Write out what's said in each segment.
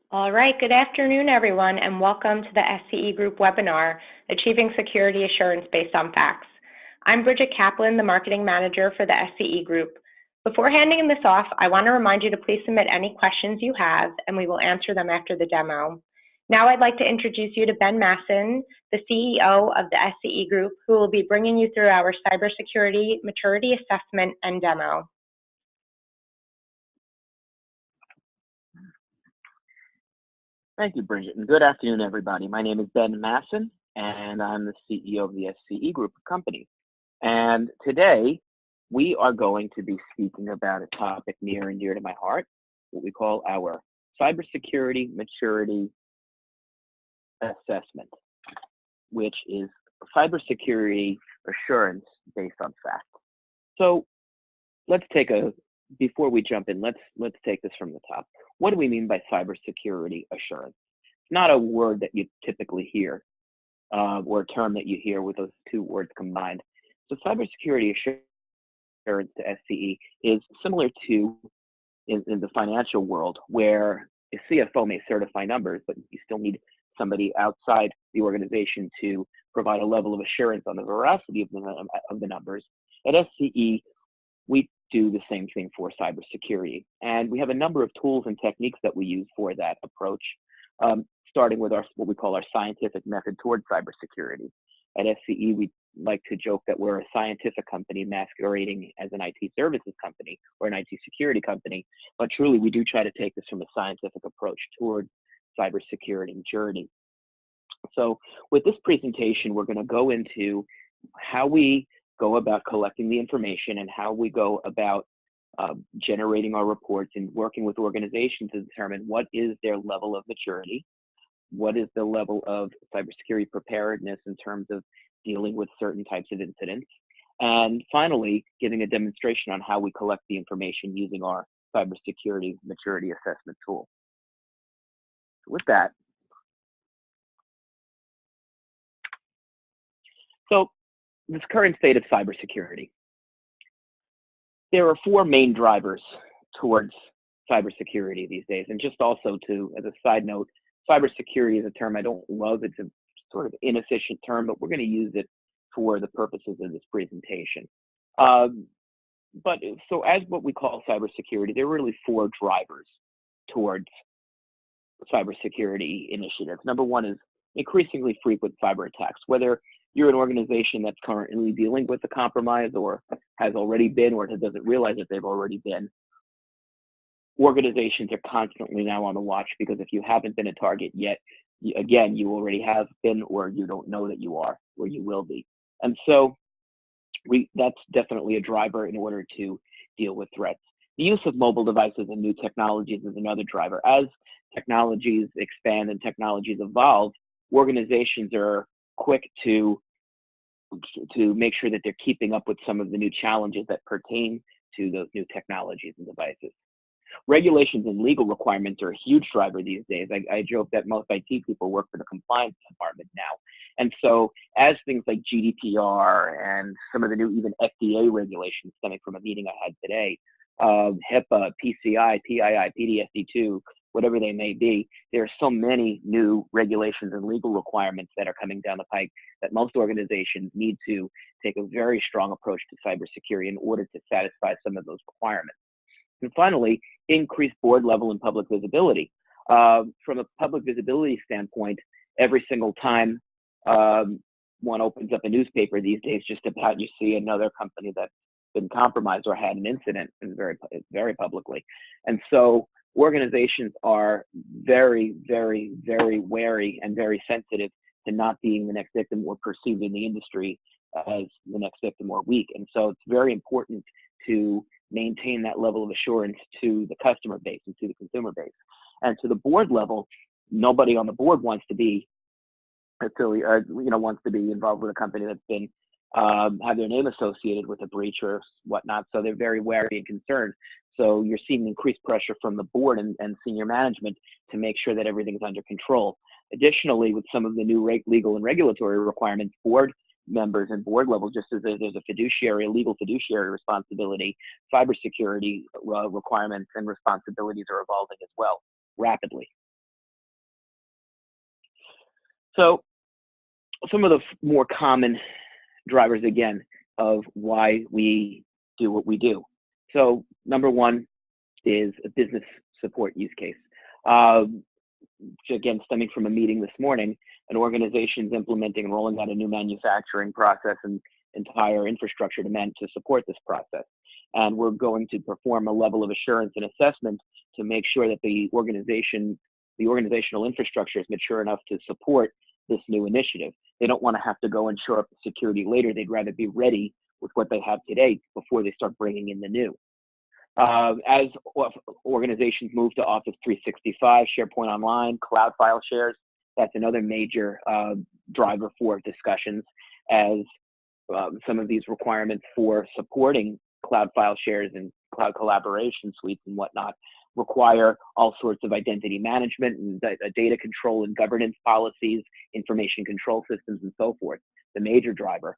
All right, good afternoon, everyone, and welcome to the SCE Group webinar, Achieving Security Assurance Based on Facts. I'm Bridget Kaplan, the Marketing Manager for the SCE Group. Before handing this off, I want to remind you to please submit any questions you have, and we will answer them after the demo. Now I'd like to introduce you to Ben Masson, the CEO of the SCE Group, who will be bringing you through our Cybersecurity Maturity Assessment and demo. Thank you, Bridget, and good afternoon, everybody. My name is Ben Masson, and I'm the CEO of the SCE Group of companies. And today, we are going to be speaking about a topic near and dear to my heart, what we call our Cybersecurity Maturity Assessment, which is cybersecurity assurance based on fact. So before we jump in, let's take this from the top. What do we mean by cybersecurity assurance? It's not a word that you typically hear, or a term that you hear with those two words combined. So cybersecurity assurance to SCE is similar to in the financial world, where a CFO may certify numbers, but you still need somebody outside the organization to provide a level of assurance on the veracity of the numbers. At SCE, we do the same thing for cybersecurity. And we have a number of tools and techniques that we use for that approach, starting with what we call our scientific method toward cybersecurity. At SCE, we like to joke that we're a scientific company masquerading as an IT services company or an IT security company, but truly we do try to take this from a scientific approach toward cybersecurity maturity. So with this presentation, we're going to go into how we go about collecting the information and how we go about generating our reports and working with organizations to determine what is their level of maturity, what is the level of cybersecurity preparedness in terms of dealing with certain types of incidents, and finally, giving a demonstration on how we collect the information using our cybersecurity maturity assessment tool. With that, so this current state of cybersecurity. There are four main drivers towards cybersecurity these days. And just also as a side note, cybersecurity is a term I don't love. It's a sort of inefficient term, but we're going to use it for the purposes of this presentation. So as what we call cybersecurity, there are really four drivers towards cybersecurity initiatives. Number one is increasingly frequent cyber attacks, whether you're an organization that's currently dealing with a compromise or has already been or doesn't realize that they've already been. Organizations are constantly now on the watch because if you haven't been a target yet, again, you already have been or you don't know that you are or you will be. And so that's definitely a driver in order to deal with threats. The use of mobile devices and new technologies is another driver. As technologies expand and technologies evolve, organizations are quick to make sure that they're keeping up with some of the new challenges that pertain to those new technologies and devices. Regulations and legal requirements are a huge driver these days. I joke that most IT people work for the compliance department now. And so as things like GDPR and some of the new even FDA regulations stemming from a meeting I had today, HIPAA, PCI, PII, PDSD2, whatever they may be, there are so many new regulations and legal requirements that are coming down the pike that most organizations need to take a very strong approach to cybersecurity in order to satisfy some of those requirements. And finally, increased board level and public visibility. From a public visibility standpoint, every single time one opens up a newspaper these days, just about you see another company that's been compromised or had an incident, and very publicly. And so organizations are very, very, very wary and very sensitive to not being the next victim or perceived in the industry as the next victim or weak. And so it's very important to maintain that level of assurance to the customer base and to the consumer base. And to the board level, nobody on the board wants to be wants to be involved with a company that's been have their name associated with a breach or whatnot. So they're very wary and concerned. So you're seeing increased pressure from the board and senior management to make sure that everything's under control. Additionally, with some of the new legal and regulatory requirements, board members and board level, just as there's a legal fiduciary responsibility, cybersecurity requirements and responsibilities are evolving as well, rapidly. So some of the more common drivers, again, of why we do what we do. So number one is a business support use case. Again, stemming from a meeting this morning, an organization is implementing and rolling out a new manufacturing process and entire infrastructure to support this process. And we're going to perform a level of assurance and assessment to make sure that the organizational infrastructure is mature enough to support this new initiative. They don't want to have to go and shore up the security later. They'd rather be ready with what they have today before they start bringing in the new. As organizations move to Office 365, SharePoint Online, cloud file shares, that's another major driver for discussions, as some of these requirements for supporting cloud file shares and cloud collaboration suites and whatnot require all sorts of identity management and data control and governance policies, information control systems, and so forth. The major driver.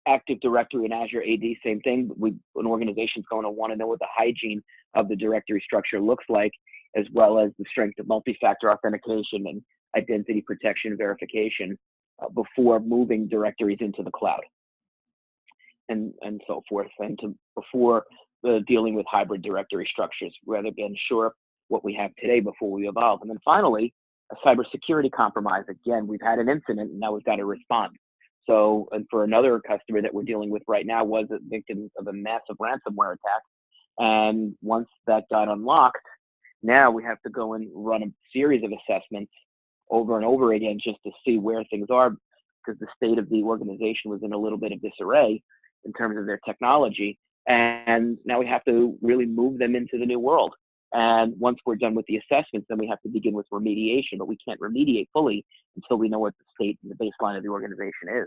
Active Directory and Azure AD, same thing. An organization's going to want to know what the hygiene of the directory structure looks like, as well as the strength of multi-factor authentication and identity protection verification before moving directories into the cloud, and so forth, and before dealing with hybrid directory structures, rather than shore what we have today before we evolve. And then finally, a cybersecurity compromise. Again, we've had an incident, and now we've got to respond. So, and for another customer that we're dealing with right now, was a victim of a massive ransomware attack. And once that got unlocked, now we have to go and run a series of assessments over and over again just to see where things are, because the state of the organization was in a little bit of disarray in terms of their technology. And now we have to really move them into the new world. And once we're done with the assessments, then we have to begin with remediation, but we can't remediate fully until we know what the state and the baseline of the organization is.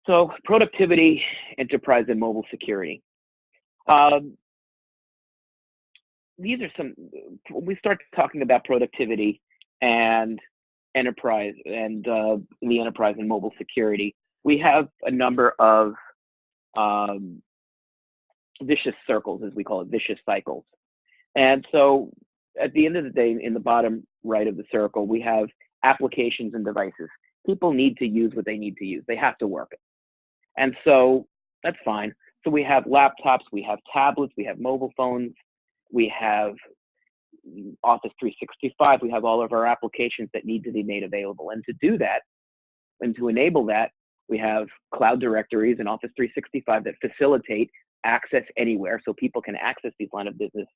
So productivity, enterprise, and mobile security. These are some, when we start talking about productivity and enterprise and the enterprise and mobile security, we have a number of vicious circles, as we call it, vicious cycles. And so at the end of the day, in the bottom right of the circle, we have applications and devices. People need to use what they need to use. They have to work it. And so that's fine. So we have laptops, we have tablets, we have mobile phones, we have Office 365, we have all of our applications that need to be made available. And to do that, and to enable that, we have cloud directories and Office 365 that facilitate access anywhere, so people can access these line of business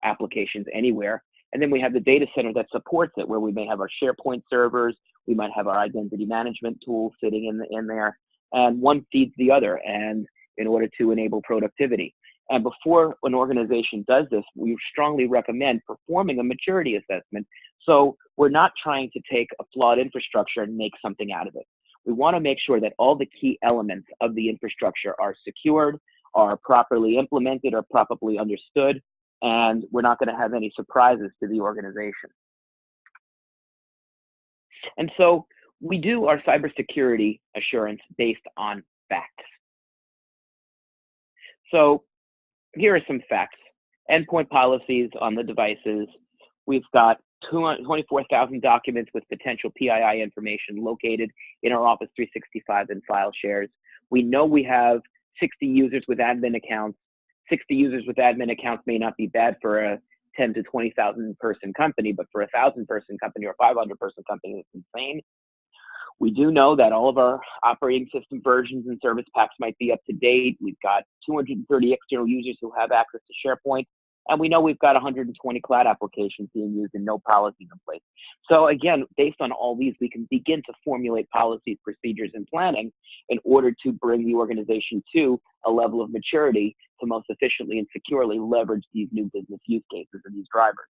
applications anywhere. And then we have the data center that supports it, where we may have our SharePoint servers, we might have our identity management tools sitting in there, and one feeds the other, and in order to enable productivity. And before an organization does this, we strongly recommend performing a maturity assessment. So we're not trying to take a flawed infrastructure and make something out of it. We want to make sure that all the key elements of the infrastructure are secured, are properly implemented, are properly understood, and we're not going to have any surprises to the organization. And so we do our cybersecurity assurance based on facts. So here are some facts. Endpoint policies on the devices. We've got 24,000 documents with potential PII information located in our Office 365 and file shares. We know we have 60 users with admin accounts. 60 users with admin accounts may not be bad for a 10 to 20,000 person company, but for a 1,000 person company or 500 person company, it's insane. We do know that all of our operating system versions and service packs might be up to date. We've got 230 external users who have access to SharePoint. And we know we've got 120 cloud applications being used and no policies in place. So again, based on all these, we can begin to formulate policies, procedures, and planning in order to bring the organization to a level of maturity to most efficiently and securely leverage these new business use cases and these drivers.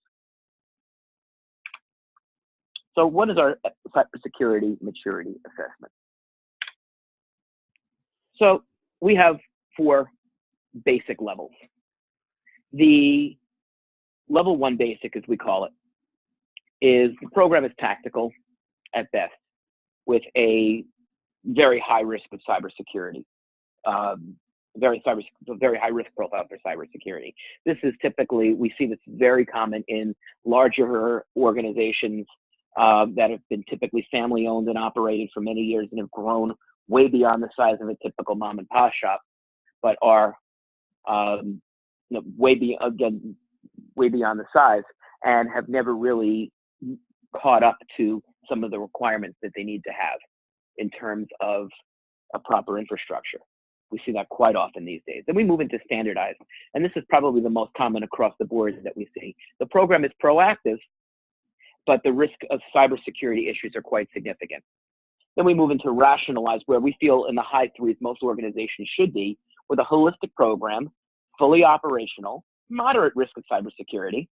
So what is our cybersecurity maturity assessment? So we have 4 basic levels. The level 1 basic, as we call it, is the program is tactical at best with a very high risk of cybersecurity. very high risk profile for cybersecurity. This is typically, we see this very common in larger organizations that have been typically family owned and operated for many years and have grown way beyond the size of a typical mom and pop shop, but are way beyond the size and have never really caught up to some of the requirements that they need to have in terms of a proper infrastructure. We see that quite often these days. Then we move into standardized, and this is probably the most common across the board that we see. The program is proactive, but the risk of cybersecurity issues are quite significant. Then we move into rationalized, where we feel in the high threes most organizations should be, with a holistic program, fully operational, moderate risk of cybersecurity,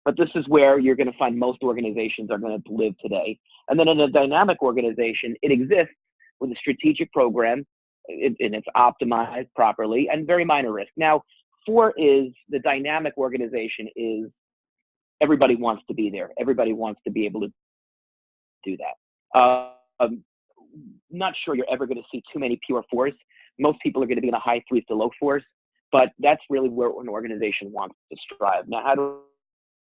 but this is where you're going to find most organizations are going to live today. And then in a dynamic organization, it exists with a strategic program, and it's optimized properly, and very minor risk. Now, 4 is the dynamic organization is everybody wants to be there. Everybody wants to be able to do that. Not sure you're ever going to see too many pure 4s. Most people are going to be in the high 3s to low 4s, but that's really where an organization wants to strive. Now, how do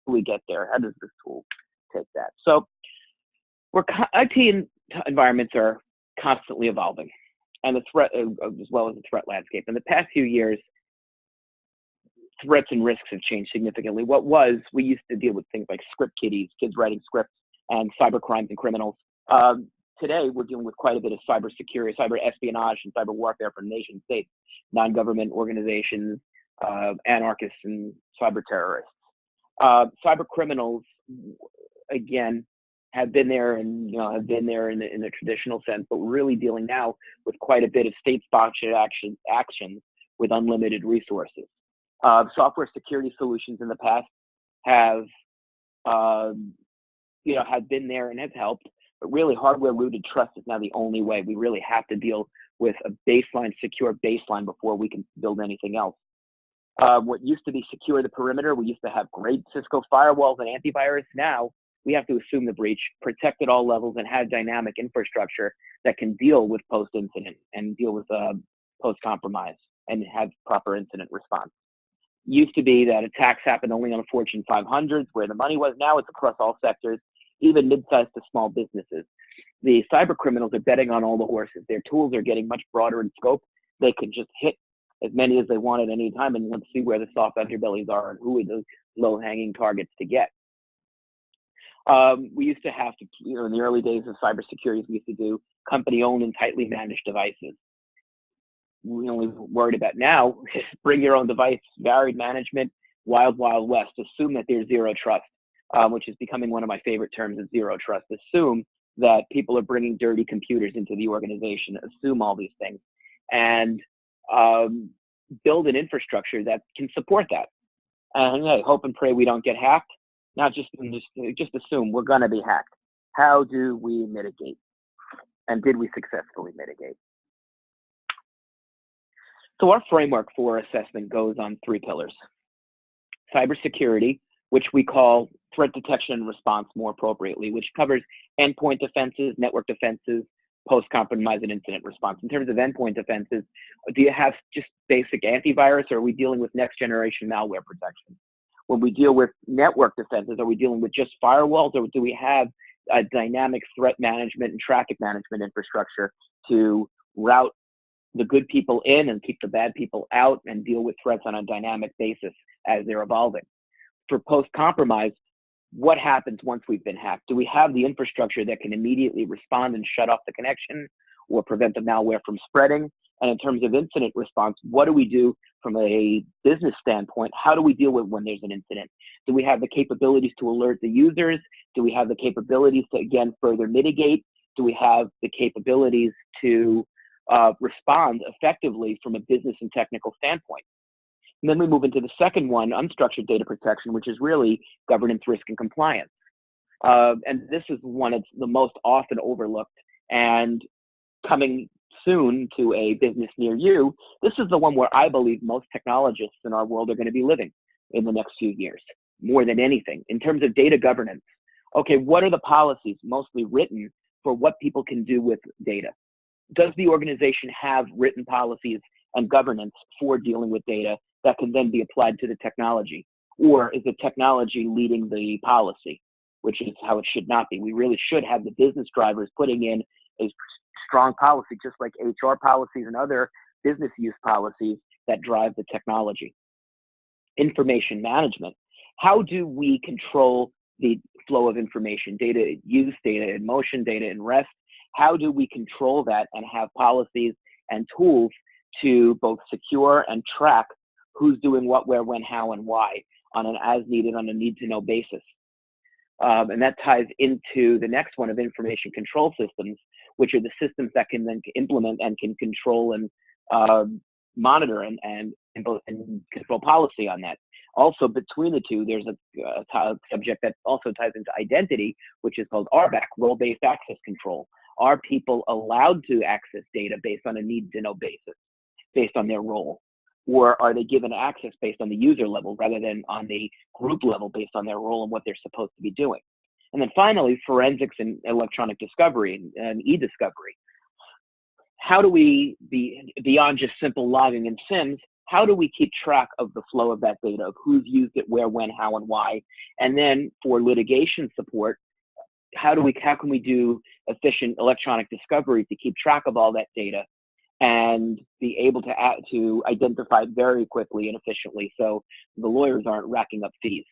we get there? How does this tool take that? So IT environments are constantly evolving, and the threat, as well as the threat landscape. In the past few years, threats and risks have changed significantly. We used to deal with things like script kiddies, kids writing scripts, and cyber crimes and criminals. Today, we're dealing with quite a bit of cybersecurity, cyber espionage, and cyber warfare from nation states, non-government organizations, anarchists, and cyber terrorists. Cyber criminals, again, have been there and have been there in the traditional sense, but we're really dealing now with quite a bit of state-sponsored actions with unlimited resources. Software security solutions in the past have been there and have helped, but really hardware-rooted trust is now the only way. We really have to deal with a secure baseline before we can build anything else. What used to be secure the perimeter, we used to have great Cisco firewalls and antivirus. Now we have to assume the breach, protect at all levels, and have dynamic infrastructure that can deal with post-incident and deal with post-compromise and have proper incident response. Used to be that attacks happened only on Fortune 500s, where the money was. Now it's across all sectors, even mid-sized to small businesses. The cyber criminals are betting on all the horses. Their tools are getting much broader in scope. They can just hit as many as they want at any time, and let's see where the soft underbellies are and who are the low-hanging targets to get. We used to have to, in the early days of cybersecurity, we used to do company-owned and tightly managed devices. We only worried about now, bring your own device, varied management, wild, wild west. Assume that there's zero trust, which is becoming one of my favorite terms, is zero trust. Assume that people are bringing dirty computers into the organization. Assume all these things. And build an infrastructure that can support that. And hey, hope and pray we don't get hacked. Not just assume we're going to be hacked. How do we mitigate? And did we successfully mitigate? So our framework for assessment goes on 3 pillars. Cybersecurity, which we call threat detection and response more appropriately, which covers endpoint defenses, network defenses, post-compromise and incident response. In terms of endpoint defenses, do you have just basic antivirus, or are we dealing with next generation malware protection? When we deal with network defenses, are we dealing with just firewalls, or do we have a dynamic threat management and traffic management infrastructure to route the good people in and keep the bad people out and deal with threats on a dynamic basis as they're evolving? For post-compromise, what happens once we've been hacked? Do we have the infrastructure that can immediately respond and shut off the connection or prevent the malware from spreading? And in terms of incident response, what do we do from a business standpoint? How do we deal with when there's an incident? Do we have the capabilities to alert the users? Do we have the capabilities to, again, further mitigate? Do we have the capabilities to respond effectively from a business and technical standpoint? And then we move into the second one, unstructured data protection, which is really governance, risk, and compliance. And this is one that's the most often overlooked and coming soon to a business near you. This is the one where I believe most technologists in our world are going to be living in the next few years, more than anything. In terms of data governance, okay, what are the policies mostly written for what people can do with data? Does the organization have written policies and governance for dealing with data that can then be applied to the technology? Or is the technology leading the policy, which is how it should not be? We really should have the business drivers putting in a strong policy, just like HR policies and other business use policies that drive the technology. Information management. How do we control the flow of information, data at use, data in motion, data in rest? How do we control that and have policies and tools to both secure and track who's doing what, where, when, how, and why on an as needed, on a need to know basis? And that ties into the next one of information control systems, which are the systems that can then implement and can control and monitor and control policy on that. Also, between the two, there's a subject that also ties into identity, which is called RBAC, role-based access control. Are people allowed to access data based on a need-to-know basis, based on their role? Or are they given access based on the user level rather than on the group level based on their role and what they're supposed to be doing? And then finally, forensics and electronic discovery and e-discovery. How do we, beyond just simple logging in SIMs, how do we keep track of the flow of that data, of who's used it, where, when, how, and why? And then for litigation support, how can we do efficient electronic discovery to keep track of all that data and be able to identify it very quickly and efficiently so the lawyers aren't racking up fees,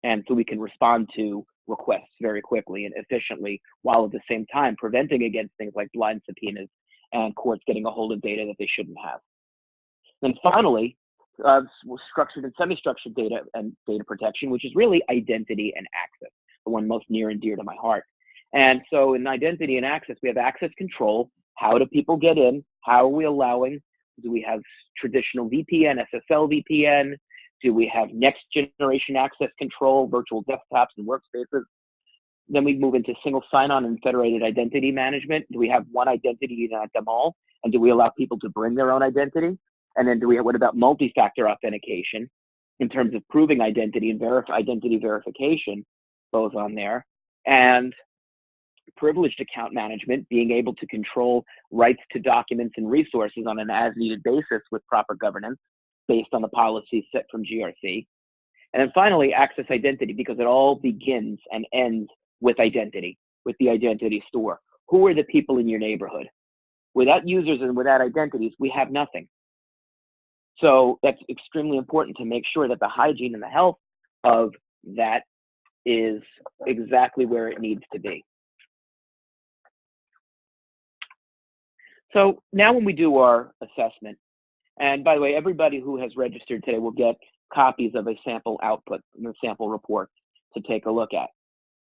and so we can respond to requests very quickly and efficiently, while at the same time preventing against things like blind subpoenas and courts getting a hold of data that they shouldn't have. Then finally, structured and semi-structured data and data protection, which is really identity and access, the one most near and dear to my heart. And so in identity and access, we have access control. How do people get in? How are we allowing? Do we have traditional VPN, SSL VPN? Do we have next generation access control, virtual desktops and workspaces? Then we move into single sign-on and federated identity management. Do we have one identity at them all? And do we allow people to bring their own identity? And then what about multi-factor authentication in terms of proving identity and identity verification, both on there? And privileged account management, being able to control rights to documents and resources on an as-needed basis with proper governance based on the policies set from GRC. And then finally, access identity, because it all begins and ends with identity, with the identity store. Who are the people in your neighborhood? Without users and without identities, we have nothing. So that's extremely important to make sure that the hygiene and the health of that is exactly where it needs to be. So now when we do our assessment, and by the way, everybody who has registered today will get copies of a sample output, the sample report to take a look at.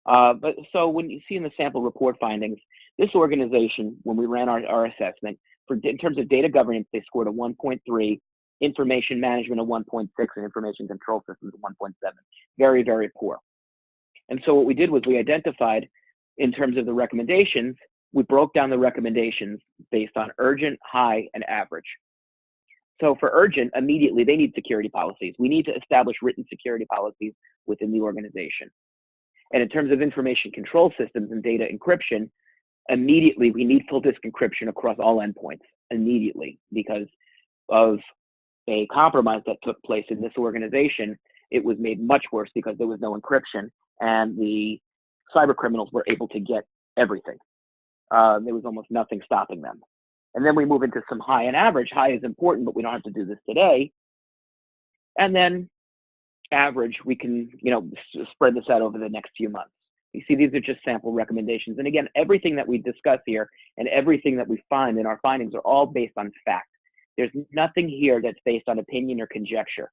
But so when you see in the sample report findings, this organization, when we ran our assessment, in terms of data governance, they scored a 1.3, information management a 1.6, and information control systems a 1.7. Very, very poor. And so what we did was we identified, in terms of the recommendations, we broke down the recommendations based on urgent, high, and average. So for urgent, immediately, they need security policies. We need to establish written security policies within the organization. And in terms of information control systems and data encryption, immediately, we need full disk encryption across all endpoints, immediately, because of a compromise that took place in this organization. It was made much worse because there was no encryption, and the cyber criminals were able to get everything. There was almost nothing stopping them. And then we move into some high and average. High is important, but we don't have to do this today. And then average, we can, spread this out over the next few months. You see, these are just sample recommendations. And again, everything that we discuss here and everything that we find in our findings are all based on fact. There's nothing here that's based on opinion or conjecture.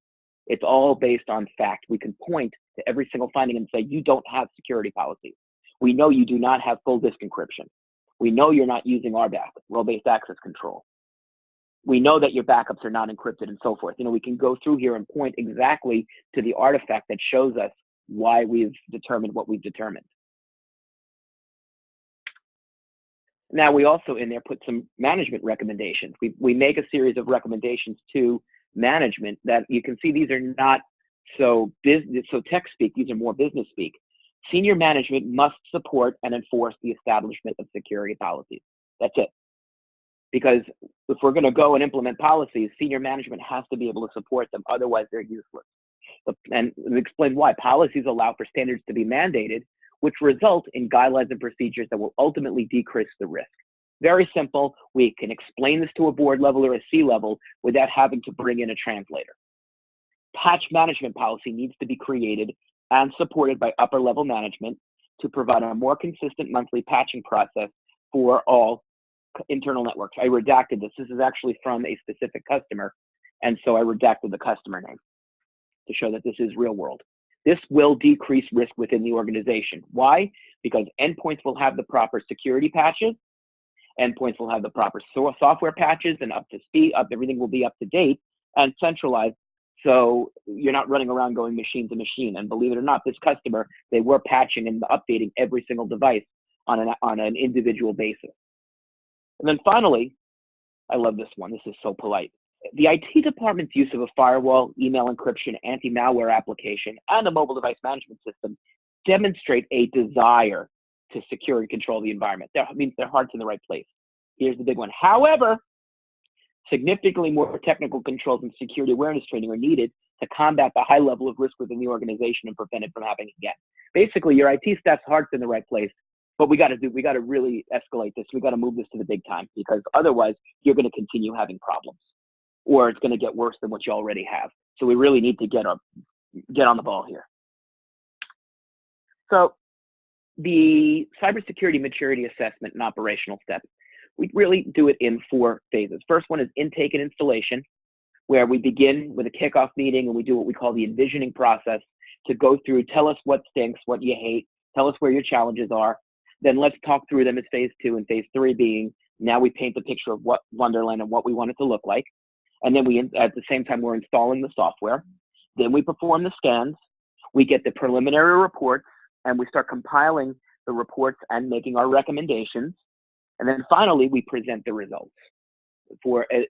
It's all based on fact. We can point to every single finding and say, you don't have security policies. We know you do not have full disk encryption. We know you're not using RBAC, role-based access control. We know that your backups are not encrypted and so forth. We can go through here and point exactly to the artifact that shows us why we've determined what we've determined. Now, we also in there put some management recommendations. We make a series of recommendations to management that you can see these are not so tech speak, these are more business speak. Senior management must support and enforce the establishment of security policies. That's it. because if we're going to go and implement policies, senior management has to be able to support them. Otherwise, they're useless. And explain why. Policies allow for standards to be mandated, which result in guidelines and procedures that will ultimately decrease the risk. Very simple. We can explain this to a board level or a C level without having to bring in a translator. Patch management policy needs to be created and supported by upper level management to provide a more consistent monthly patching process for all internal networks. I redacted this. This is actually from a specific customer, and so I redacted the customer name to show that this is real world. This will decrease risk within the organization. Why? Because endpoints will have the proper security patches, endpoints will have the proper software patches and up to speed, everything will be up to date and centralized. So you're not running around going machine to machine. And believe it or not, this customer, they were patching and updating every single device on an individual basis. And then finally, I love this one. This is so polite. The IT department's use of a firewall, email encryption, anti-malware application, and a mobile device management system demonstrate a desire to secure and control the environment. That means their heart's in the right place. Here's the big one. However, significantly more technical controls and security awareness training are needed to combat the high level of risk within the organization and prevent it from happening again. Basically, your IT staff's heart's in the right place, but we got to really escalate this. We got to move this to the big time, because otherwise you're going to continue having problems, or it's going to get worse than what you already have. So we really need to get on the ball here. So the Cybersecurity Maturity Assessment and operational steps, we really do it in 4 phases. First one is intake and installation, where we begin with a kickoff meeting and we do what we call the envisioning process to go through, tell us what stinks, what you hate, tell us where your challenges are. Then let's talk through them as phase 2, and phase 3 being, now we paint the picture of what Wonderland and what we want it to look like. And then at the same time, we're installing the software. Then we perform the scans. We get the preliminary reports, and we start compiling the reports and making our recommendations. And then finally, we present the results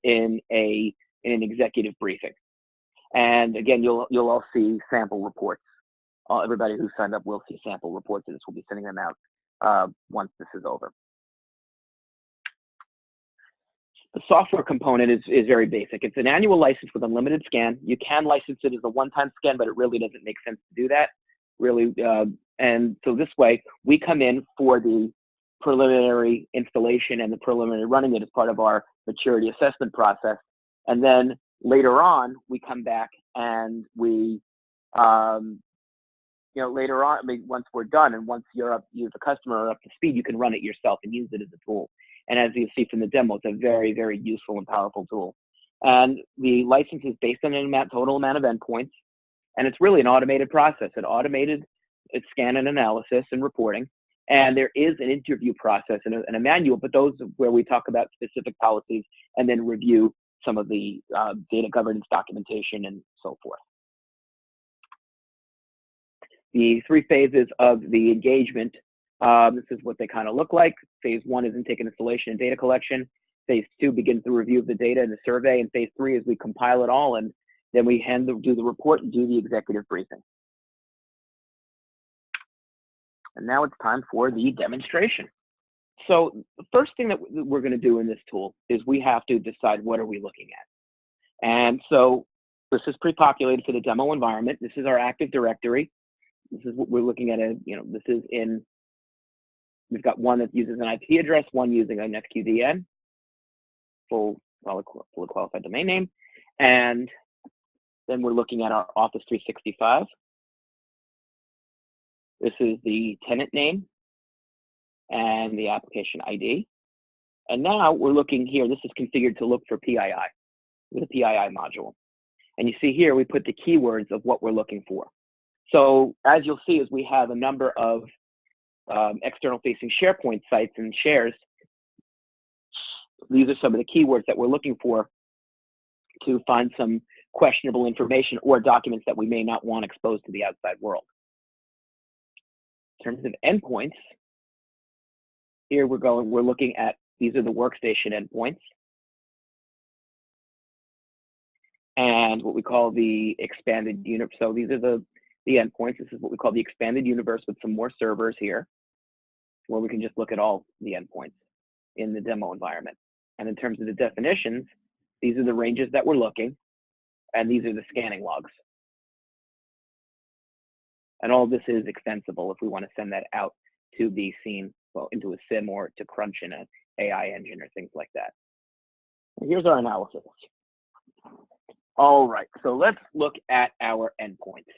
in an executive briefing. And again, you'll all see sample reports. Everybody who signed up will see sample reports, and this will be sending them out once this is over. The software component is very basic. It's an annual license with unlimited scan. You can license it as a one-time scan, but it really doesn't make sense to do that. Really, and so this way, we come in for the preliminary installation and the preliminary running it as part of our maturity assessment process. And then later on, we come back and we, later on, once we're done and once you as a customer are up to speed, you can run it yourself and use it as a tool. And as you see from the demo, it's a very, very useful and powerful tool. And the license is based on an total amount of endpoints. And it's really an automated process, it's scan and analysis and reporting. And there is an interview process and a manual, but those are where we talk about specific policies and then review some of the data governance documentation and so forth. The 3 phases of the engagement, this is what they kind of look like. Phase 1 is intake and installation and data collection. Phase 2 begins the review of the data and the survey. And phase 3 is we compile it all, and then we do the report and do the executive briefing. And now it's time for the demonstration. So the first thing that we're going to do in this tool is we have to decide what are we looking at. And so this is pre-populated for the demo environment. This is our Active Directory. This is what we're looking at. This is we've got one that uses an IP address, one using an FQDN, fully qualified domain name. And then we're looking at our Office 365. This is the tenant name and the application ID. And now we're looking here, this is configured to look for PII with a PII module. And you see here, we put the keywords of what we're looking for. So as you'll see, is we have a number of external facing SharePoint sites and shares. These are some of the keywords that we're looking for to find some questionable information or documents that we may not want exposed to the outside world. In terms of endpoints, here we're looking at, these are the workstation endpoints. And what we call the expanded universe. So these are the endpoints. This is what we call the expanded universe with some more servers here, where we can just look at all the endpoints in the demo environment. And in terms of the definitions, these are the ranges that we're looking, and these are the scanning logs. And all this is extensible if we want to send that out to be seen, well, into a SIM or to crunch in an AI engine or things like that. And here's our analysis. All right, so let's look at our endpoints.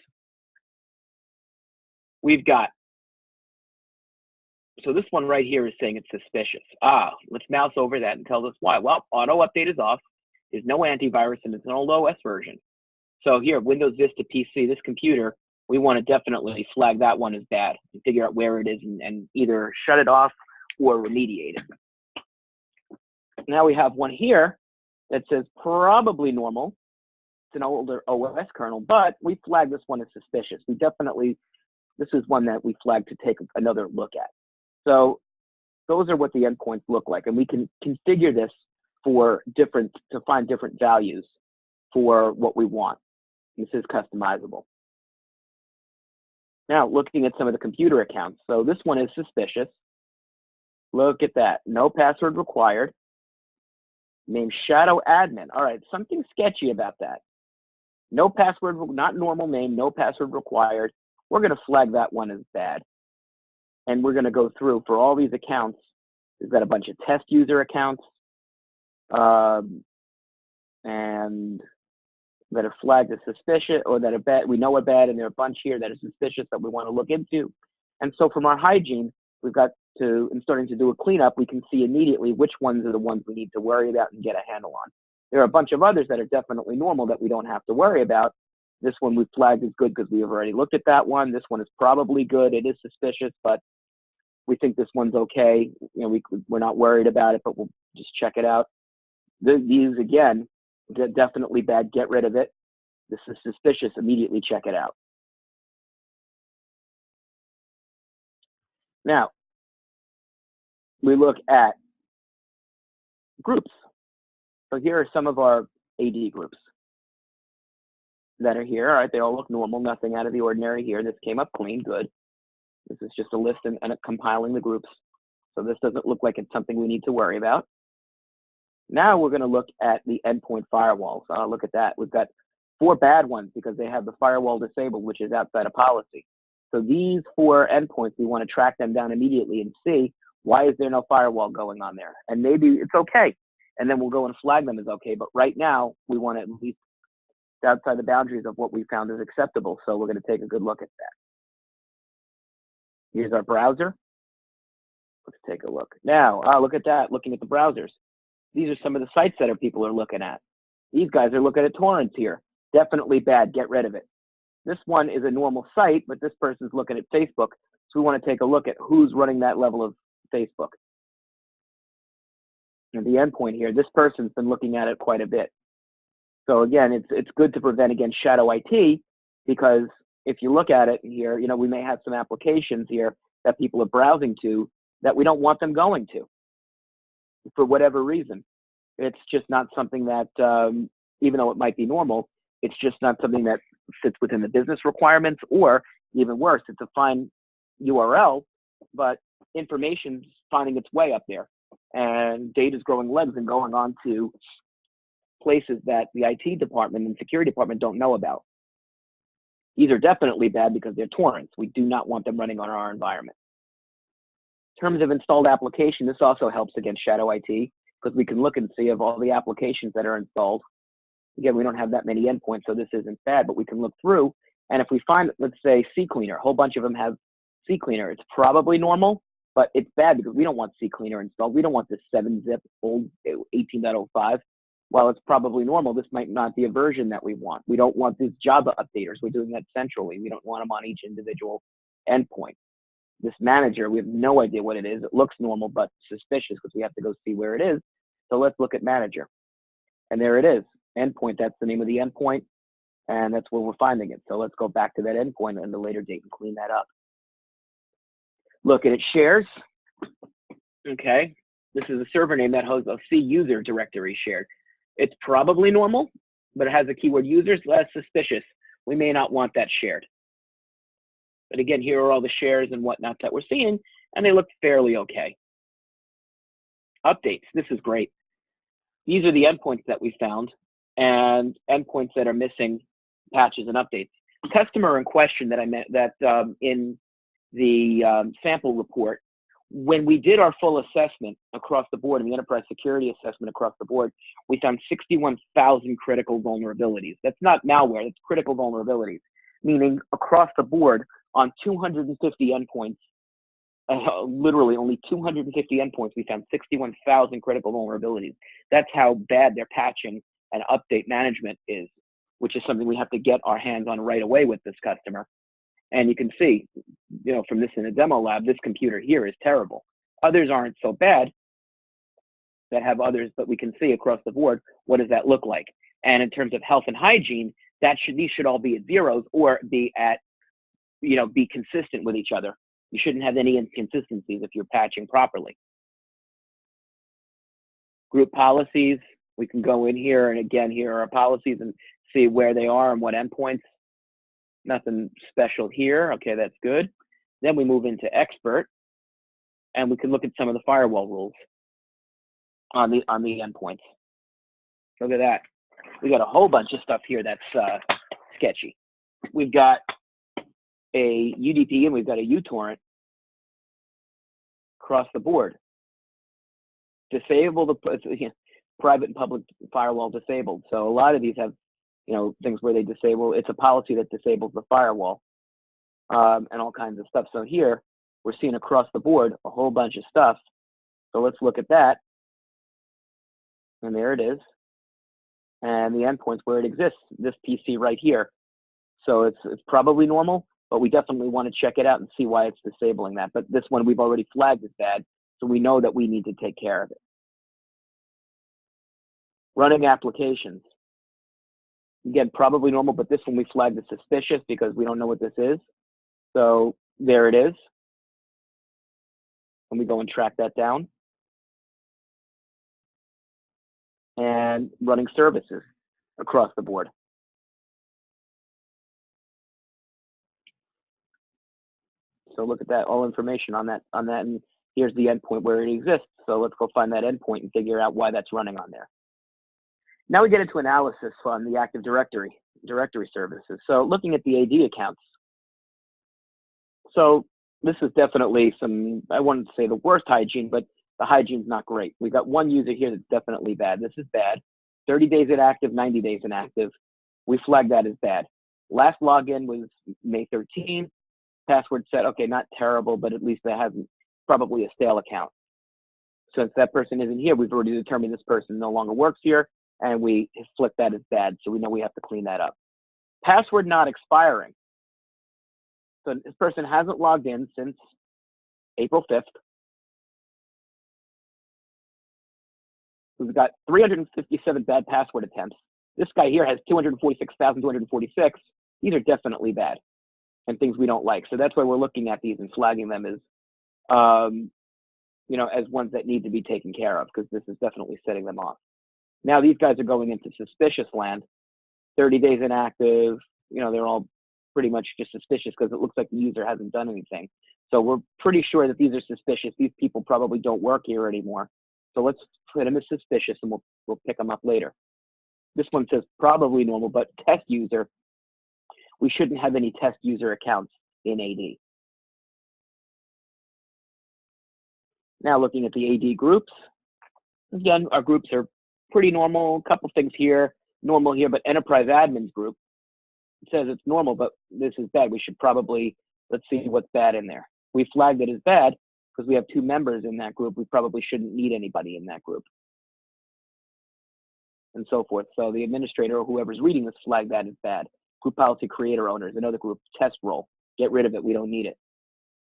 We've got, so this one right here is saying it's suspicious. Let's mouse over that and tell us why. Well, auto update is off. There's no antivirus and it's an old OS version. So here, Windows Vista PC, this computer, we want to definitely flag that one as bad and figure out where it is and either shut it off or remediate it. Now we have one here that says probably normal. It's an older OS kernel, but we flag this one as suspicious. We definitely, this is one that we flag to take another look at. So those are what the endpoints look like, and we can configure this for different, to find different values for what we want. This is customizable. Now, looking at some of the computer accounts. So this one is suspicious. Look at that. No password required. Name shadow admin. All right, something sketchy about that. No password, not normal name, no password required. We're going to flag that one as bad. And we're going to go through for all these accounts. We've got a bunch of test user accounts. And that are flagged as suspicious or that are bad. We know are bad, and there are a bunch here that are suspicious that we want to look into. And so from our hygiene, we've got to, in starting to do a cleanup, we can see immediately which ones are the ones we need to worry about and get a handle on. There are a bunch of others that are definitely normal that we don't have to worry about. This one we flagged as good because we have already looked at that one. This one is probably good. It is suspicious, but we think this one's okay. You know, we're not worried about it, but we'll just check it out. These, again, definitely bad. Get rid of it. This is suspicious. Immediately check it out. Now, we look at groups. So here are some of our AD groups that are here. All right, they all look normal. Nothing out of the ordinary here. This came up clean. Good. This is just a list and compiling the groups. So this doesn't look like it's something we need to worry about. Now we're going to look at the endpoint firewalls. Look at that. We've got 4 bad ones because they have the firewall disabled, which is outside of policy. So these 4 endpoints, we want to track them down immediately and see why is there no firewall going on there. And maybe it's okay. And then we'll go and flag them as okay. But right now, we want to at least outside the boundaries of what we found is acceptable. So we're going to take a good look at that. Here's our browser. Let's take a look. Now, look at that, looking at the browsers. These are some of the sites that people are looking at. These guys are looking at torrents here. Definitely bad. Get rid of it. This one is a normal site, but this person's looking at Facebook. So we want to take a look at who's running that level of Facebook. And the endpoint here, this person's been looking at it quite a bit. So again, it's good to prevent against shadow IT, because if you look at it here, you know, we may have some applications here that people are browsing to that we don't want them going to for whatever reason. It's just not something that, even though it might be normal, it's just not something that fits within the business requirements, or even worse, it's a fine URL, but information's finding its way up there, and data's growing legs and going on to places that the IT department and security department don't know about. These are definitely bad because they're torrents. We do not want them running on our environment. In terms of installed application, this also helps against shadow IT, because we can look and see of all the applications that are installed. Again, we don't have that many endpoints, so this isn't bad, but we can look through. And if we find, let's say, CCleaner, a whole bunch of them have CCleaner, it's probably normal, but it's bad because we don't want CCleaner installed. We don't want this 7-zip old 18.05. While it's probably normal, this might not be a version that we want. We don't want these Java updaters. We're doing that centrally. We don't want them on each individual endpoint. This manager, we have no idea what it is. It looks normal, but suspicious because we have to go see where it is. So let's look at manager. And there it is. Endpoint, that's the name of the endpoint, and that's where we're finding it. So let's go back to that endpoint at a later date and clean that up. Look at its shares. Okay, this is a server name that hosts a C user directory shared. It's probably normal, but it has the keyword users, less suspicious. We may not want that shared. But again, here are all the shares and whatnot that we're seeing, and they look fairly okay. Updates, this is great. these are the endpoints that we found, and endpoints that are missing patches and updates. Customer in question that I met in the sample report, when we did our full assessment across the board, in the enterprise security assessment across the board, we found 61,000 critical vulnerabilities. That's not malware, that's critical vulnerabilities, meaning across the board on 250 endpoints, literally only 250 endpoints, we found 61,000 critical vulnerabilities. That's how bad their patching and update management is, which is something we have to get our hands on right away with this customer. And you can see, from this in a demo lab, this computer here is terrible. Others aren't so bad that have others, but we can see across the board, what does that look like? And in terms of health and hygiene, these should all be at zeros or be at, be consistent with each other. You shouldn't have any inconsistencies if you're patching properly. Group policies, we can go in here, and again, here are our policies and see where they are and what endpoints. Nothing special here. Okay, that's good. Then we move into expert, and we can look at some of the firewall rules on the endpoints. Look at that. We got a whole bunch of stuff here that's sketchy. We've got a UDP and we've got a uTorrent across the board. Disable the private and public firewall disabled. So a lot of these have things where they disable. It's a policy that disables the firewall and all kinds of stuff. So here we're seeing across the board a whole bunch of stuff. So let's look at that. And there it is. And the endpoints where it exists, this PC right here. So it's probably normal, but we definitely want to check it out and see why it's disabling that. But this one we've already flagged as bad, so we know that we need to take care of it. Running applications. Again, probably normal, but this one we flagged as suspicious because we don't know what this is. So there it is. And we go and track that down. And running services across the board. So look at that, all information on that, and here's the endpoint where it exists. So let's go find that endpoint and figure out why that's running on there. Now we get into analysis on the Active Directory services. So looking at the AD accounts. So this is definitely I wouldn't say the worst hygiene, but the hygiene's not great. We've got one user here that's definitely bad. This is bad. 30 days inactive, 90 days inactive. We flagged that as bad. Last login was May 13th. Password set, okay, not terrible, but at least that has probably a stale account. Since that person isn't here, we've already determined this person no longer works here, and we flip that as bad, so we know we have to clean that up. Password not expiring. So this person hasn't logged in since April 5th. We've got 357 bad password attempts. This guy here has 246,246. These are definitely bad and things we don't like. So that's why we're looking at these and flagging them as, as ones that need to be taken care of, because this is definitely setting them off. Now these guys are going into suspicious land. 30 days inactive. They're all pretty much just suspicious because it looks like the user hasn't done anything. So we're pretty sure that these are suspicious. These people probably don't work here anymore. So let's put them as suspicious, and we'll pick them up later. This one says probably normal, but test user. We shouldn't have any test user accounts in AD. Now looking at the AD groups. Again, our groups are pretty normal. A couple things here, normal here, but enterprise admins group. It says it's normal, but this is bad. We should probably, let's see what's bad in there. We flagged it as bad because we have 2 members in that group. We probably shouldn't need anybody in that group, and so forth. So the administrator or whoever's reading this flagged that as bad. Group policy creator owners, another group, test role. Get rid of it, we don't need it.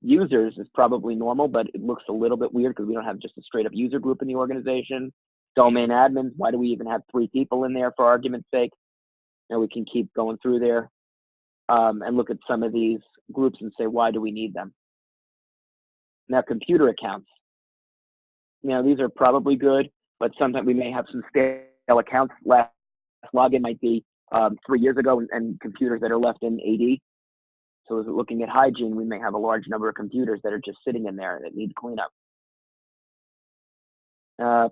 Users is probably normal, but it looks a little bit weird because we don't have just a straight up user group in the organization. Domain admins, why do we even have 3 people in there for argument's sake? We can keep going through there and look at some of these groups and say, why do we need them? Now, computer accounts. These are probably good, but sometimes we may have some stale accounts. Last login might be 3 years ago, and computers that are left in AD. So as we're looking at hygiene, we may have a large number of computers that are just sitting in there that need cleanup.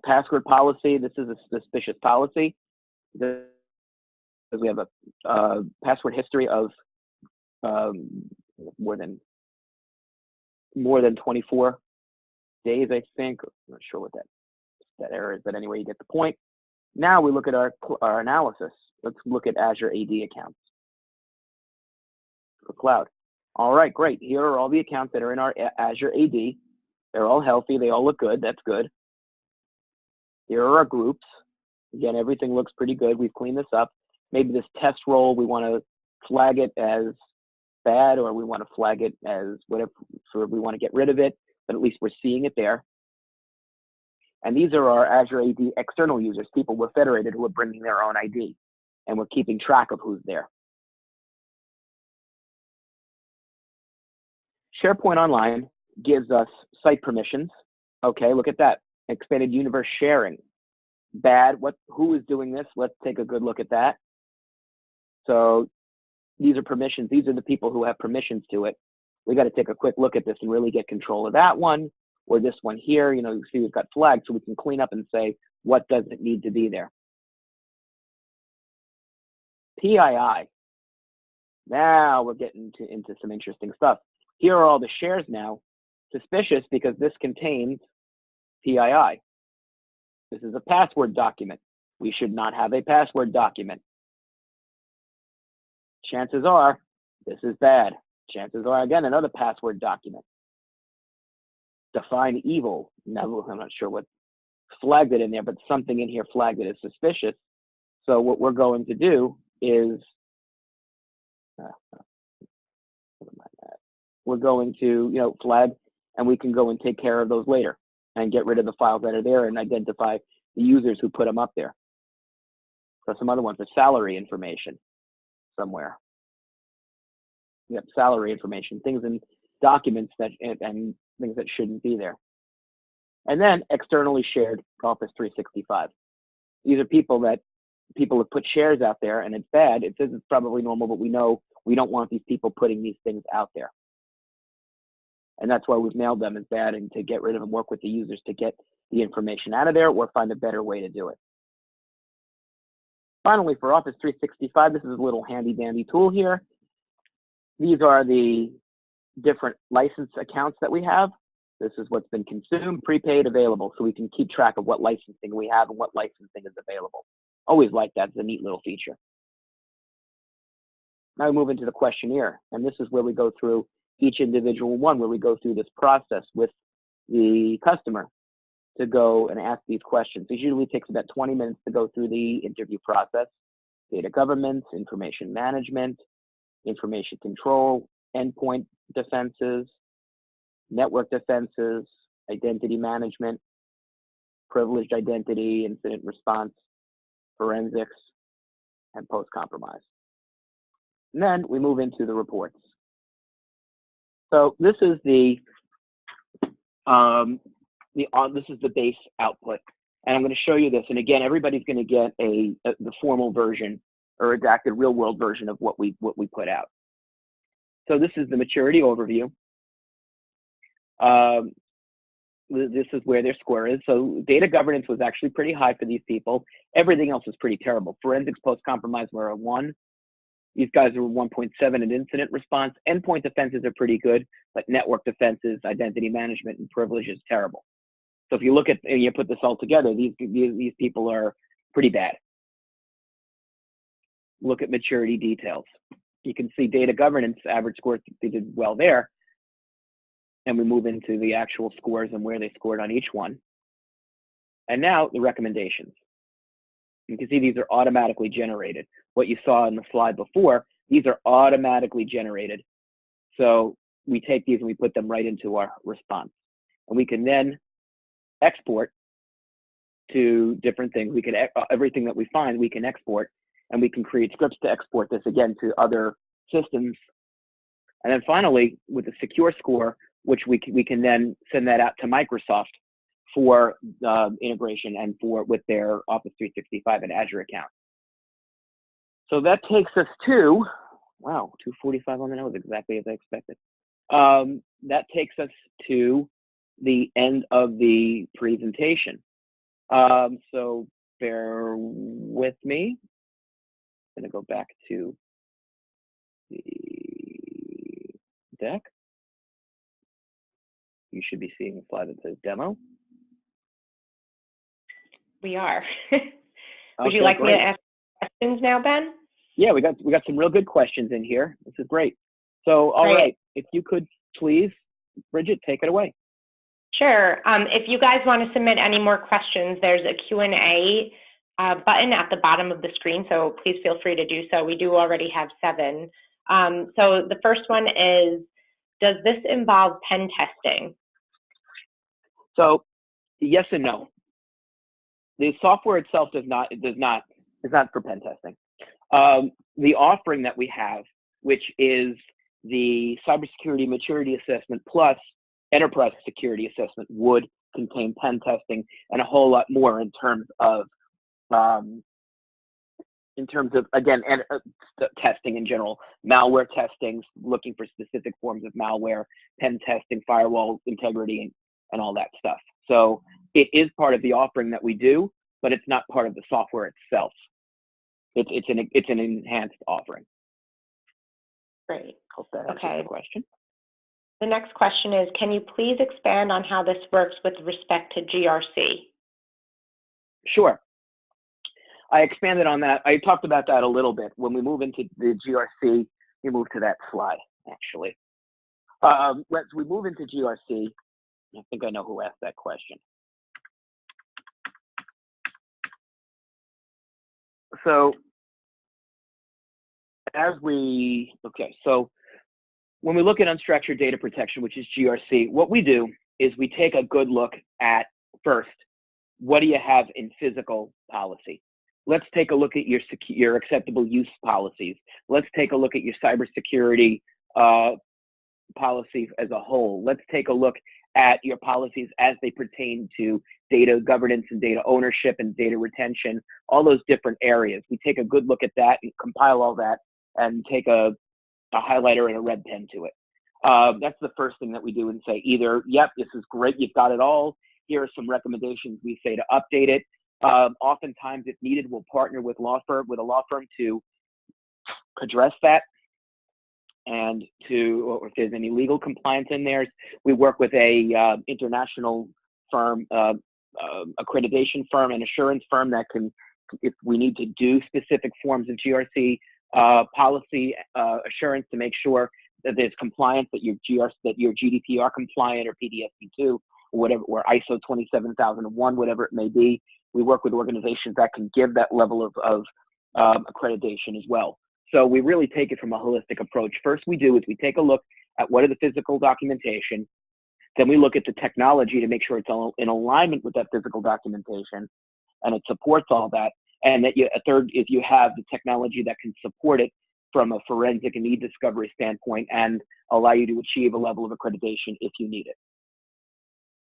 Password policy, this is a suspicious policy because we have a password history of more than 24 days, I think. I'm not sure what that error is, but anyway, you get the point. Now we look at our analysis. Let's look at Azure AD accounts for cloud. All right, great. Here are all the accounts that are in our Azure AD. They're all healthy. They all look good. That's good. Here are our groups. Again, everything looks pretty good. We've cleaned this up. Maybe this test role, we want to flag it as bad, or we want to flag it as whatever, so we want to get rid of it, but at least we're seeing it there. And these are our Azure AD external users, people we're federated who are bringing their own ID, and we're keeping track of who's there. SharePoint Online gives us site permissions. Okay, look at that. Expanded universe sharing. Bad. Who is doing this? Let's take a good look at that. So these are permissions. These are the people who have permissions to it. We got to take a quick look at this and really get control of that one, or this one here. You know, you see we've got flags, so we can clean up and say what doesn't need to be there. PII. Now we're getting into some interesting stuff. Here are all the shares now. Suspicious because this contains PII. This is a password document. We should not have a password document. Chances are this is bad. Chances are, again, another password document. Define evil. Now, I'm not sure what flagged it in there, but something in here flagged it as suspicious. So what we're going to do is, we're going to, flag, and we can go and take care of those later and get rid of the files that are there and identify the users who put them up there. So some other ones are salary information somewhere. Yep, salary information, things in documents that and things that shouldn't be there. And then externally shared Office 365. These are people have put shares out there, and it's bad. It says it's probably normal, but we know we don't want these people putting these things out there. And that's why we've mailed them as bad, and to get rid of them, work with the users to get the information out of there or find a better way to do it. Finally, for Office 365, this is a little handy dandy tool here. These are the different license accounts that we have. This is what's been consumed, prepaid, available, so we can keep track of what licensing we have and what licensing is available. Always like that. It's a neat little feature. Now we move into the questionnaire, and this is where we go through each individual one, where we go through this process with the customer to go and ask these questions. It usually takes about 20 minutes to go through the interview process. Data governance, information management, information control, endpoint defenses, network defenses, identity management, privileged identity, incident response, forensics, and post-compromise. And then we move into the reports. So this is the base output, and I'm going to show you this. And again, everybody's going to get the formal version or redacted real-world version of what we put out. So this is the maturity overview. This is where their score is. So data governance was actually pretty high for these people. Everything else was pretty terrible. Forensics, post-compromise were a 1. These guys are 1.7 in incident response. Endpoint defenses are pretty good, but network defenses, identity management, and privilege is terrible. So if you look at and you put this all together, these people are pretty bad. Look at maturity details. You can see data governance average score, they did well there. And we move into the actual scores and where they scored on each one. And now the recommendations. You can see these are automatically generated. What you saw in the slide before, these are automatically generated. So we take these and we put them right into our response. And we can then export to different things. We can, everything that we find, we can export, and we can create scripts to export this again to other systems. And then finally, with the secure score, which we can then send that out to Microsoft for integration and with their Office 365 and Azure account. So that takes us to, wow, 2:45 on the nose, exactly as I expected. That takes us to the end of the presentation. So bear with me. I'm going to go back to the deck. You should be seeing the slide that says demo. We are. Would you Okay, like me great. to ask questions now, Ben? Yeah, we got some real good questions in here. This is great. So, all right, if you could please, Bridget, take it away. Sure. If you guys want to submit any more questions, there's a Q&A button at the bottom of the screen, so please feel free to do so. We do already have 7. So the first one is, does this involve pen testing? So, yes and no. The software itself is not for pen testing. The offering that we have, which is the Cybersecurity Maturity Assessment plus Enterprise Security Assessment, would contain pen testing and a whole lot more in terms of again, testing in general, malware testing, looking for specific forms of malware, pen testing, firewall integrity, and all that stuff. So it is part of the offering that we do, but it's not part of the software itself. It's an enhanced offering. Great. Hope that answers the question. The next question is, can you please expand on how this works with respect to GRC? Sure. I expanded on that. I talked about that a little bit. When we move into the GRC, we move to that slide, actually. As we move into GRC, I think I know who asked that question. So so when we look at unstructured data protection, which is GRC, what we do is we take a good look at, first, what do you have in physical policy? Let's take a look at your acceptable use policies. Let's take a look at your cybersecurity policy as a whole. Let's take a look at your policies as they pertain to data governance and data ownership and data retention, all those different areas. We take a good look at that and compile all that and take a highlighter and a red pen to it. That's the first thing that we do, and say either, yep, this is great, you've got it all. Here are some recommendations we say to update it. Oftentimes, if needed, we'll partner with a law firm to address that, and or if there's any legal compliance in there, we work with a international firm, accreditation firm, and assurance firm that can, if we need to do specific forms of GRC policy assurance to make sure that there's compliance, that you're GDPR compliant or PDSC2 or whatever, or ISO 27001, whatever it may be. We work with organizations that can give that level of accreditation as well. So we really take it from a holistic approach. First we do is we take a look at what are the physical documentation. Then we look at the technology to make sure it's all in alignment with that physical documentation and it supports all that. And that third, if you have the technology that can support it from a forensic and e-discovery standpoint and allow you to achieve a level of accreditation if you need it.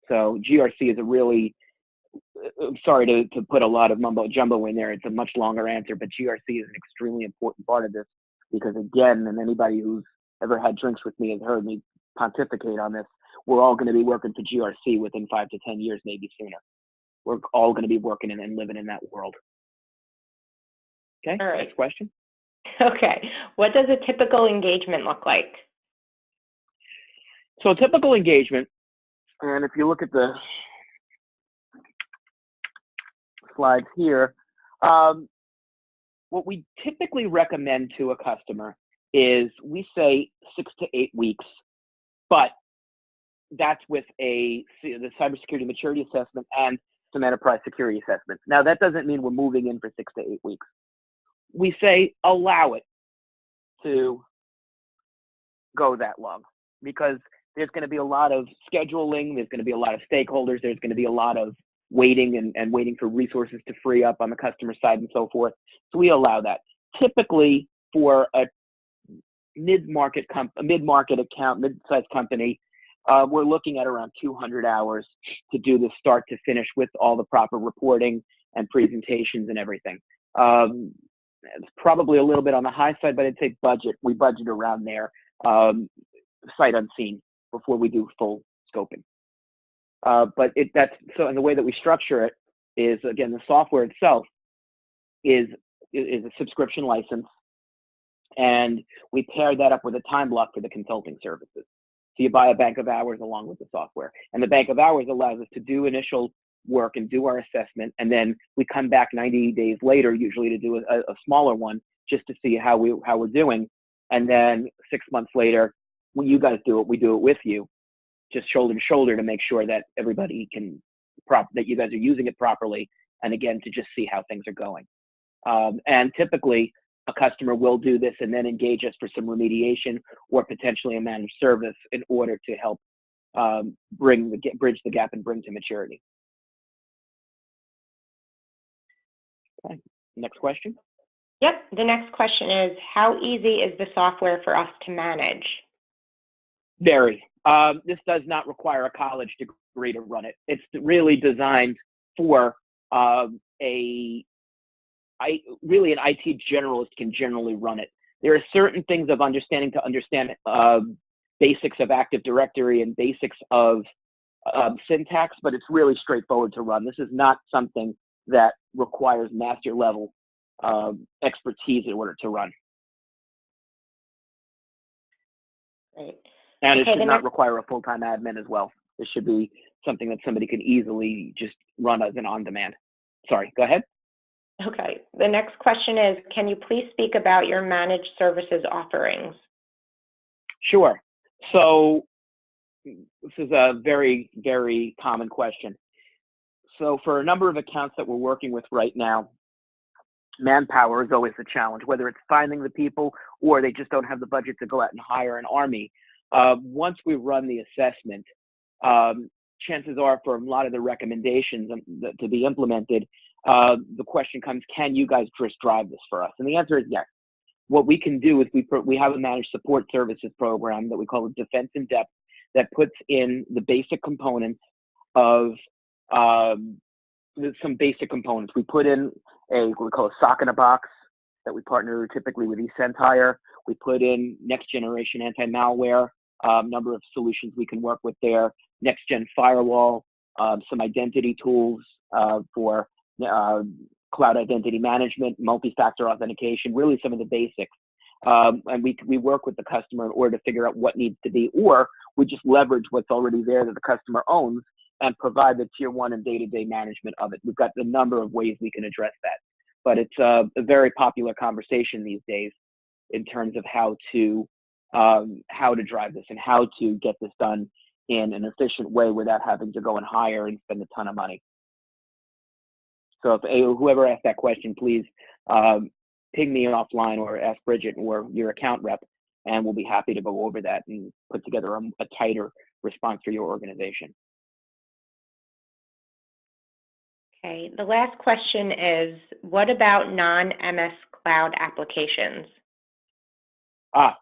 So GRC is a really, I'm sorry to put a lot of mumbo jumbo in there. It's a much longer answer, but GRC is an extremely important part of this because, again, and anybody who's ever had drinks with me has heard me pontificate on this, we're all going to be working for GRC within 5 to 10 years, maybe sooner. We're all going to be working in and living in that world. Okay, all right. Next question. Okay, what does a typical engagement look like? So a typical engagement, and if you look at the slides here, what we typically recommend to a customer is we say 6 to 8 weeks, but that's with the Cybersecurity Maturity Assessment and some Enterprise Security Assessments. Now, that doesn't mean we're moving in for 6 to 8 weeks. We say allow it to go that long because there's going to be a lot of scheduling, there's going to be a lot of stakeholders, there's going to be a lot of waiting and waiting for resources to free up on the customer side and so forth. So we allow that. Typically for a mid-market account, mid-sized company, we're looking at around 200 hours to do the start to finish with all the proper reporting and presentations and everything. It's probably a little bit on the high side, but I'd say we budget around there, sight unseen, before we do full scoping. But and the way that we structure it is, again, the software itself is a subscription license, and we pair that up with a time block for the consulting services. So you buy a bank of hours along with the software, and the bank of hours allows us to do initial work and do our assessment, and then we come back 90 days later, usually, to do a smaller one, just to see how we're doing. And then 6 months later, when you guys do it, we do it with you, just shoulder to shoulder, to make sure that everybody that you guys are using it properly, and again, to just see how things are going. And typically, a customer will do this and then engage us for some remediation or potentially a managed service in order to help bridge the gap and bring to maturity. Okay. Next question. Yep. The next question is, how easy is the software for us to manage? Very. This does not require a college degree to run it. It's really designed for really an IT generalist can generally run it. There are certain things of understanding to understand basics of Active Directory and basics of syntax, but it's really straightforward to run. This is not something that requires master level expertise in order to run. Great. And it should not require a full-time admin as well. This should be something that somebody can easily just run as an on-demand. Sorry, go ahead. Okay. The next question is, can you please speak about your managed services offerings? Sure. So this is a very, very common question. So for a number of accounts that we're working with right now, manpower is always a challenge, whether it's finding the people or they just don't have the budget to go out and hire an army. Once we run the assessment, chances are for a lot of the recommendations to be implemented, the question comes, can you guys just drive this for us? And the answer is yes. What we can do is we have a managed support services program that we call Defense in Depth, that puts in the basic components of some basic components. We put in what we call a sock in a box that we partner typically with eSentire. We put in next generation anti-malware, number of solutions we can work with there, next gen firewall, some identity tools for cloud identity management, multi-factor authentication, really some of the basics. And we work with the customer in order to figure out what needs to be, or we just leverage what's already there that the customer owns and provide the tier one and day-to-day management of it. We've got a number of ways we can address that. But it's a very popular conversation these days in terms of how to drive this and how to get this done in an efficient way without having to go and hire and spend a ton of money. So if whoever asked that question, please ping me offline or ask Bridget or your account rep, and we'll be happy to go over that and put together a tighter response for your organization. Okay, the last question is, what about non-MS cloud applications?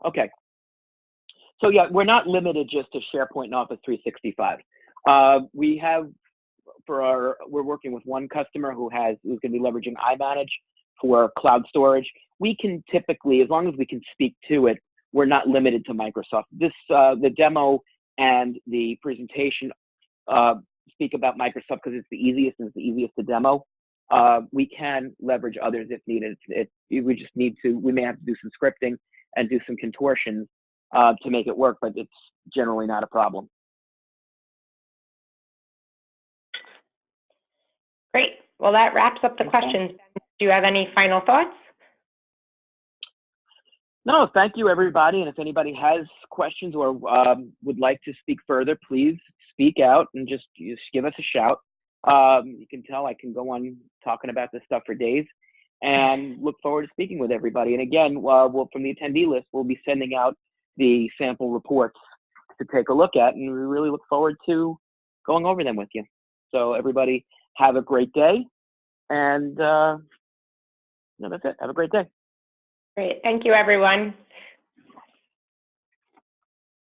Okay. So yeah, we're not limited just to SharePoint and Office 365. We're working with one customer who's going to be leveraging iManage for cloud storage. We can typically, as long as we can speak to it, we're not limited to Microsoft. The demo and the presentation speak about Microsoft because it's the easiest and it's the easiest to demo. We can leverage others if needed. We may have to do some scripting and do some contortions to make it work, but it's generally not a problem. Great. Well, that wraps up the questions. Do you have any final thoughts? No, thank you, everybody. And if anybody has questions or would like to speak further, please speak out and just give us a shout. You can tell I can go on talking about this stuff for days, and look forward to speaking with everybody. And again, from the attendee list, we'll be sending out the sample reports to take a look at, and we really look forward to going over them with you. So everybody have a great day, and that's it. Have a great day. Great. Thank you, everyone.